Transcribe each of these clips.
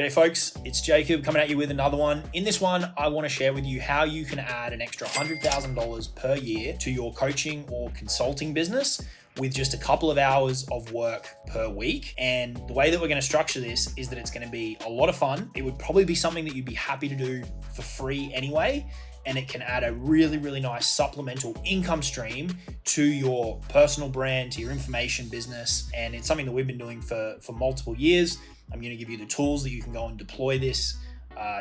G'day folks, it's Jacob coming at you with another one. In this one, I want to share with you how you can add an extra $100,000 per year to your coaching or consulting business with just a couple of hours of work per week. And the way that we're going to structure this is that it's going to be a lot of fun. It would probably be something that you'd be happy to do for free anyway. And it can add a really, really nice supplemental income stream to your personal brand, to your information business. And it's something that we've been doing for multiple years. I'm going to give you the tools that you can go and deploy this.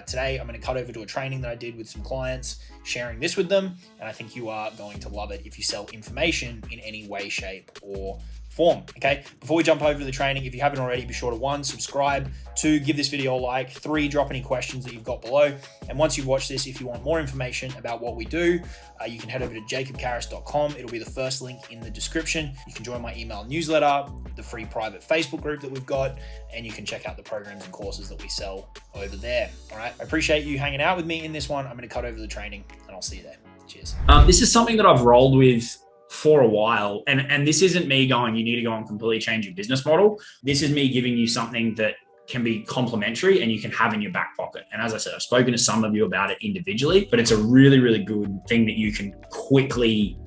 Today, I'm going to cut over to a training that I did with some clients, sharing this with them. And I think you are going to love it if you sell information in any way, shape, or form. Okay, before we jump over to the training, if you haven't already, be sure to 1, subscribe, 2, give this video a like, 3, drop any questions that you've got below. And once you've watched this, if you want more information about what we do, you can head over to jacobcaris.com. It'll be the first link in the description. You can join my email newsletter, the free private Facebook group that we've got, and you can check out the programs and courses that we sell over there. All right, I appreciate you hanging out with me in this one. I'm going to cut over the training and I'll see you there. Cheers. This is something that I've rolled with for a while. And this isn't me going, you need to go and completely change your business model. This is me giving you something that can be complementary and you can have in your back pocket. And as I said, I've spoken to some of you about it individually, but it's a really, really good thing that you can quickly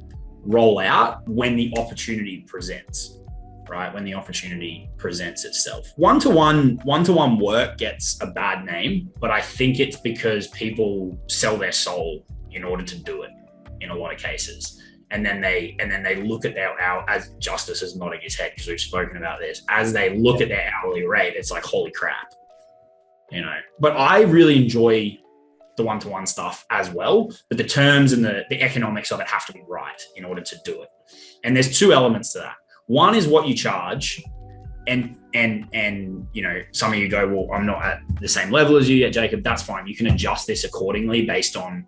roll out when the opportunity presents, right? When the opportunity presents itself. One-to-one work gets a bad name, but I think it's because people sell their soul in order to do it in a lot of cases. And then they look at their hour, as Justice is nodding his head because we've spoken about this, as they look at their hourly rate, it's like, holy crap, you know. But I really enjoy the one-to-one stuff as well, but the terms and the economics of it have to be right in order to do it. And there's 2 elements to that. One is what you charge, and you know, some of you go, well, I'm not at the same level as you yet, Jacob. That's fine. You can adjust this accordingly based on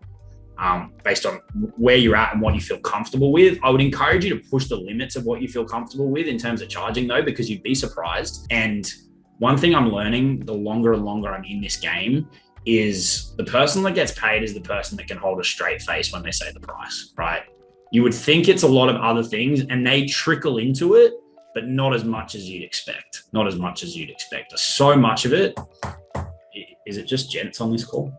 where you're at and what you feel comfortable with. I would encourage you to push the limits of what you feel comfortable with in terms of charging though, because you'd be surprised. And one thing I'm learning the longer and longer I'm in this game is the person that gets paid is the person that can hold a straight face when they say the price, right? You would think it's a lot of other things and they trickle into it, but not as much as you'd expect. Not as much as you'd expect. So much of it, is it just gents on this call?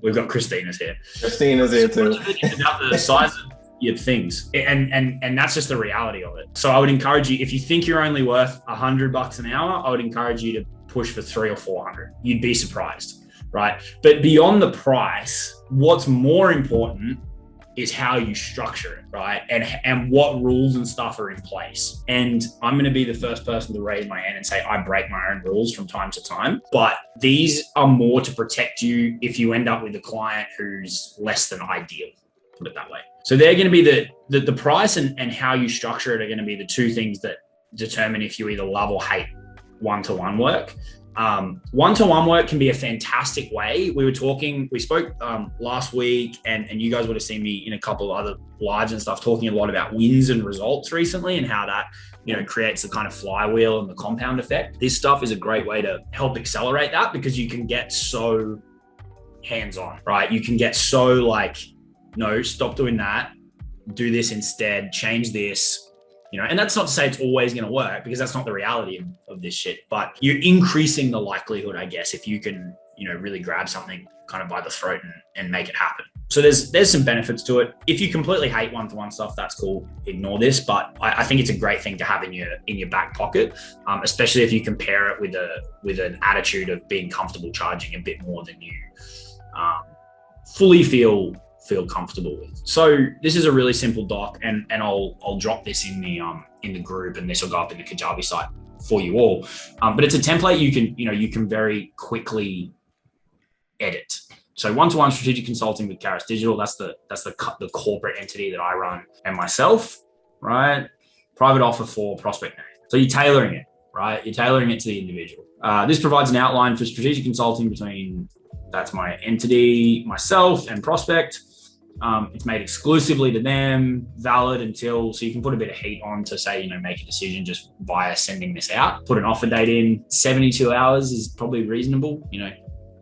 We've got Christina's here. Christina's here too. It's about the size of your things, and that's just the reality of it. So I would encourage you, if you think you're only worth $100 an hour, I would encourage you to push for 300 or 400. You'd be surprised, right? But beyond the price, what's more important is how you structure it, right? And what rules and stuff are in place. And I'm going to be the first person to raise my hand and say, I break my own rules from time to time, but these are more to protect you if you end up with a client who's less than ideal, put it that way. So they're going to be the price and how you structure it are going to be the 2 things that determine if you either love or hate one-to-one work. One-to-one work can be a fantastic way. We spoke last week and you guys would have seen me in a couple of other lives and stuff talking a lot about wins and results recently and how that, you know, creates the kind of flywheel and the compound effect. This stuff is a great way to help accelerate that because you can get so hands-on, right? You can get so like, no, stop doing that, do this instead, change this. You know, and that's not to say it's always going to work because that's not the reality of this shit, but you're increasing the likelihood, I guess, if you can, you know, really grab something kind of by the throat and make it happen. So there's some benefits to it. If you completely hate one-to-one stuff, that's cool. Ignore this, but I think it's a great thing to have in your back pocket, especially if you compare it with an attitude of being comfortable charging a bit more than you fully feel comfortable with. So this is a really simple doc and I'll drop this in the group and this will go up in the Kajabi site for you all. But it's a template you can very quickly edit. So one-to-one strategic consulting with Caris Digital, that's the corporate entity that I run and myself, right? Private offer for prospect name. So you're tailoring it, right? You're tailoring it to the individual. This provides an outline for strategic consulting between, that's my entity, myself and prospect. It's made exclusively to them, valid until, so you can put a bit of heat on to say, you know, make a decision just via sending this out. Put an offer date in, 72 hours is probably reasonable. You know,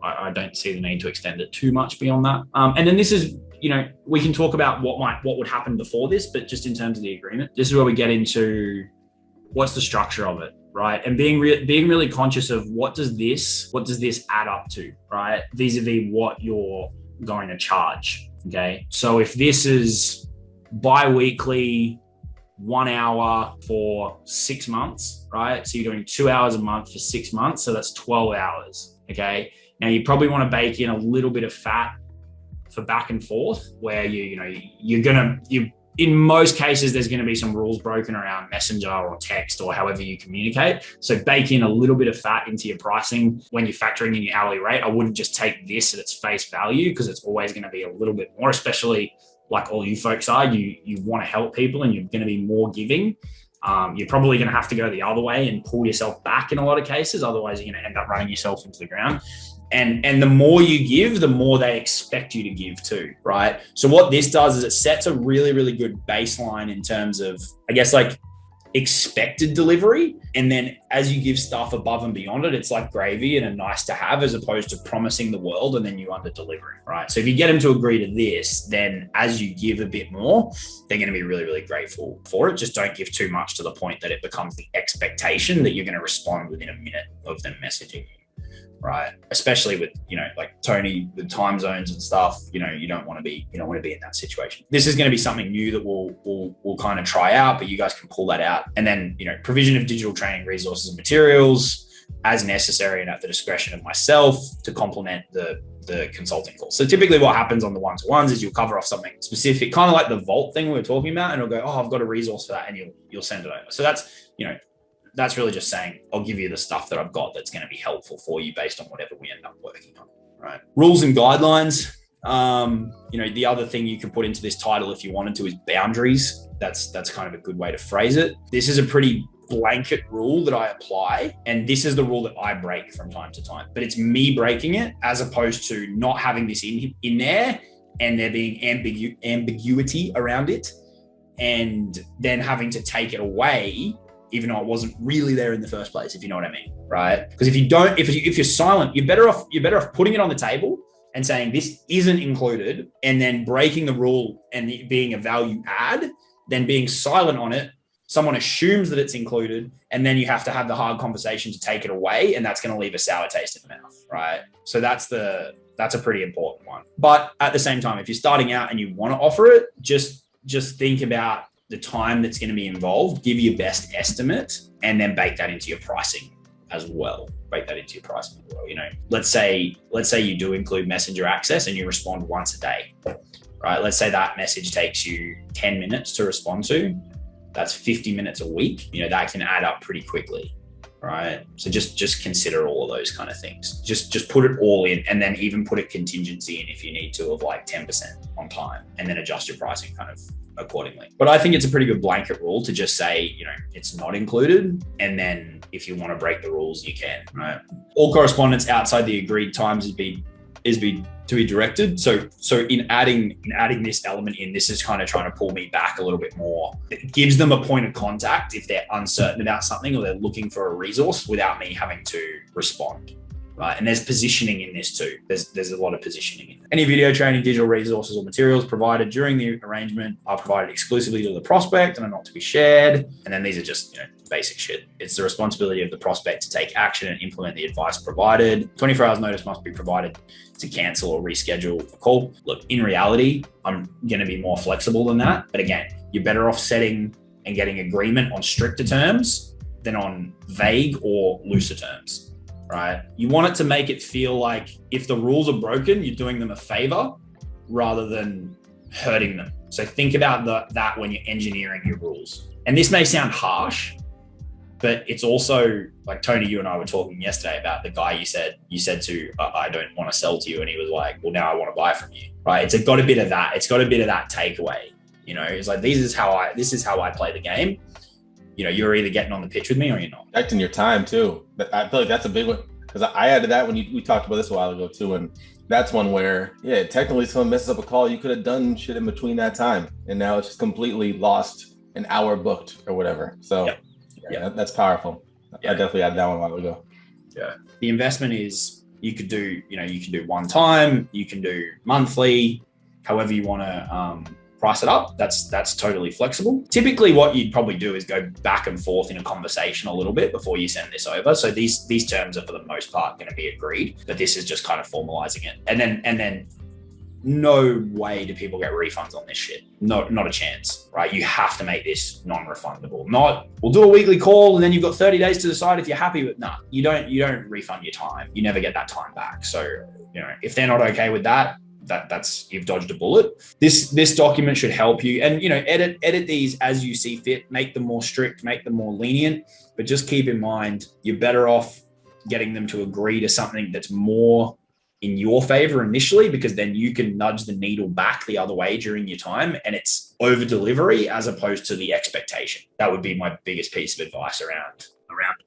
I don't see the need to extend it too much beyond that. And then this is, you know, we can talk about what would happen before this, but just in terms of the agreement, this is where we get into what's the structure of it, right? And being really conscious of what does this add up to, right? Vis-a-vis what you're going to charge. Okay. So if this is bi-weekly, 1 hour for 6 months, right? So you're doing 2 hours a month for 6 months. So that's 12 hours. Okay. Now you probably want to bake in a little bit of fat for back and forth where in most cases, there's going to be some rules broken around messenger or text or however you communicate. So bake in a little bit of fat into your pricing when you're factoring in your hourly rate. I wouldn't just take this at its face value because it's always going to be a little bit more, especially like all you folks are. You want to help people and you're going to be more giving. You're probably going to have to go the other way and pull yourself back in a lot of cases. Otherwise, you're going to end up running yourself into the ground. And the more you give, the more they expect you to give too, right? So what this does is it sets a really, really good baseline in terms of, I guess, like expected delivery. And then as you give stuff above and beyond it, it's like gravy and a nice to have, as opposed to promising the world and then you under deliver, right? So if you get them to agree to this, then as you give a bit more, they're going to be really, really grateful for it. Just don't give too much to the point that it becomes the expectation that you're going to respond within a minute of them messaging you. Right. Especially with, like Tony, with time zones and stuff, you don't want to be in that situation. This is going to be something new that we'll kind of try out, but you guys can pull that out. And then, provision of digital training resources and materials as necessary and at the discretion of myself to complement the consulting calls. So typically what happens on the one-to-ones is you'll cover off something specific, kind of like the Vault thing we were talking about, and it'll go, oh, I've got a resource for that. And you'll send it over. So that's really just saying, I'll give you the stuff that I've got that's going to be helpful for you based on whatever we end up working on, right? Rules and guidelines. The other thing you can put into this title if you wanted to is boundaries. That's kind of a good way to phrase it. This is a pretty blanket rule that I apply, and this is the rule that I break from time to time, but it's me breaking it as opposed to not having this in there and there being ambiguity around it and then having to take it away even though it wasn't really there in the first place, if you know what I mean, right? Because if you're silent, you're better off putting it on the table and saying this isn't included, and then breaking the rule and it being a value add, than being silent on it. Someone assumes that it's included, and then you have to have the hard conversation to take it away, and that's going to leave a sour taste in the mouth, right? So that's a pretty important one. But at the same time, if you're starting out and you want to offer it, just think about the time that's going to be involved, give your best estimate, and then bake that into your pricing as well. Let's say you do include messenger access and you respond once a day, right? Let's say that message takes you 10 minutes to respond to. That's 50 minutes a week. That can add up pretty quickly, right? So just consider all of those kind of things. Just put it all in, and then even put a contingency in if you need to of like 10% on time, and then adjust your pricing kind of accordingly. But I think it's a pretty good blanket rule to just say, it's not included. And then if you want to break the rules, you can, right? All correspondence outside the agreed times to be directed. So in adding this element in, this is kind of trying to pull me back a little bit more. It gives them a point of contact if they're uncertain about something or they're looking for a resource without me having to respond. Right. And there's positioning in this too. There's a lot of positioning in it. Any video training, digital resources or materials provided during the arrangement are provided exclusively to the prospect and are not to be shared. And then these are just, basic shit. It's the responsibility of the prospect to take action and implement the advice provided. 24 hours notice must be provided to cancel or reschedule a call. Look, in reality, I'm going to be more flexible than that. But again, you're better off setting and getting agreement on stricter terms than on vague or looser terms. Right? You want it to make it feel like if the rules are broken, you're doing them a favor rather than hurting them. So think about that when you're engineering your rules. And this may sound harsh, but it's also like, Tony, you and I were talking yesterday about the guy you said to, I don't want to sell to you. And he was like, well, now I want to buy from you. Right? It's got a bit of that. It's got a bit of that takeaway. It's like, this is how I play the game. You're either getting on the pitch with me or you're not. Protecting your time too. I feel like that's a big one, because I added that when we talked about this a while ago too. And that's one where, technically someone messes up a call, you could have done shit in between that time. And now it's just completely lost, an hour booked or whatever. So that's powerful. Yeah. I definitely added that one a while ago. Yeah. The investment is, you could do one time, you can do monthly, however you want to price it up, that's totally flexible. Typically what you'd probably do is go back and forth in a conversation a little bit before you send this over. So these terms are for the most part going to be agreed, but this is just kind of formalizing it. And then no way do people get refunds on this shit. No, not a chance, right? You have to make this non-refundable. Not, we'll do a weekly call and then you've got 30 days to decide if you're happy with, nah, you don't refund your time. You never get that time back. So, you know, if they're not okay with that, that's you've dodged a bullet. This document should help you, and you know, edit these as you see fit, make them more strict, make them more lenient, but just keep in mind you're better off getting them to agree to something that's more in your favor initially, because then you can nudge the needle back the other way during your time, and it's over delivery as opposed to the expectation. That would be my biggest piece of advice around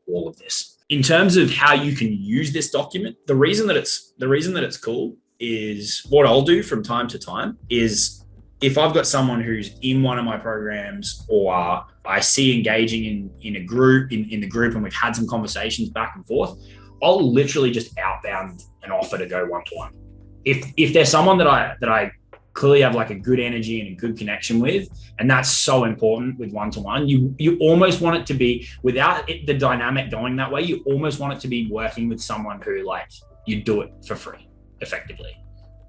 all of this. In terms of how you can use this document, the reason that it's cool is what I'll do from time to time is if I've got someone who's in one of my programs, or I see engaging in a group, in the group, and we've had some conversations back and forth, I'll literally just outbound an offer to go one-to-one. If there's someone that I clearly have like a good energy and a good connection with, and that's so important with one-to-one, you almost want it to be, without the dynamic going that way, you almost want it to be working with someone who like you do it for free, effectively,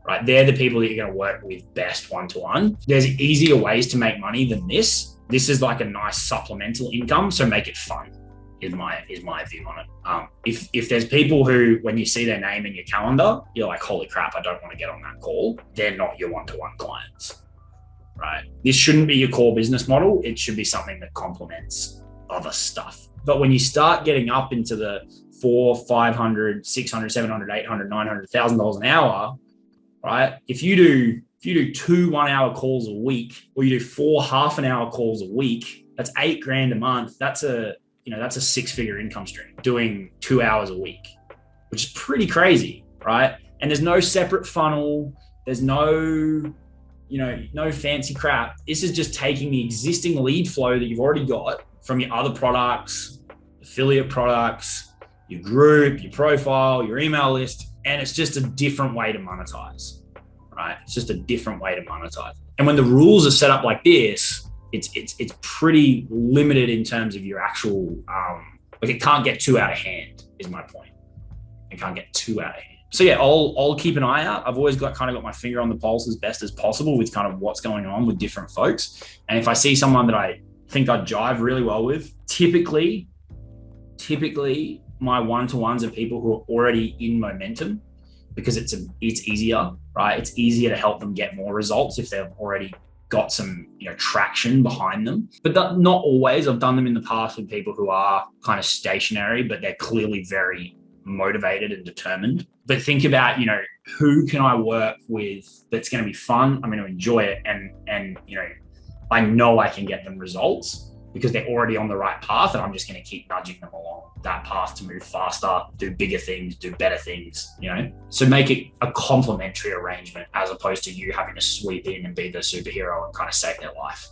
right? They're the people that you're going to work with best one-to-one. There's easier ways to make money than this. This is like a nice supplemental income, so make it fun. Is my view on it. If there's people who, when you see their name in your calendar, you're like, holy crap, I don't want to get on that call, they're not your one-to-one clients, right? This shouldn't be your core business model. It should be something that complements other stuff. But when you start getting up into the $400, $500, $600, $700, $800, $900, $1,000 an hour, right? If you do 2 1-hour calls a week, or you do 4 half-an-hour calls a week, that's $8,000 a month. That's a 6-figure income stream doing 2 hours a week, which is pretty crazy, right? And there's no separate funnel. There's no fancy crap. This is just taking the existing lead flow that you've already got from your other products, affiliate products, your group, your profile, your email list, and it's just a different way to monetize, right? It's just a different way to monetize. And when the rules are set up like this, it's pretty limited in terms of your actual, it can't get too out of hand is my point. It can't get too out of hand. So yeah, I'll keep an eye out. I've always got my finger on the pulse as best as possible with kind of what's going on with different folks. And if I see someone that I think I'd jive really well with, typically my one-to-ones are people who are already in momentum, because it's easier, right? It's easier to help them get more results if they've already got some traction behind them. But not always. I've done them in the past with people who are kind of stationary, but they're clearly very motivated and determined. But think about, who can I work with that's going to be fun? I'm going to enjoy it. And I know I can get them results because they're already on the right path, and I'm just going to keep nudging them along that path to move faster, do bigger things, do better things, So make it a complementary arrangement as opposed to you having to sweep in and be the superhero and kind of save their life.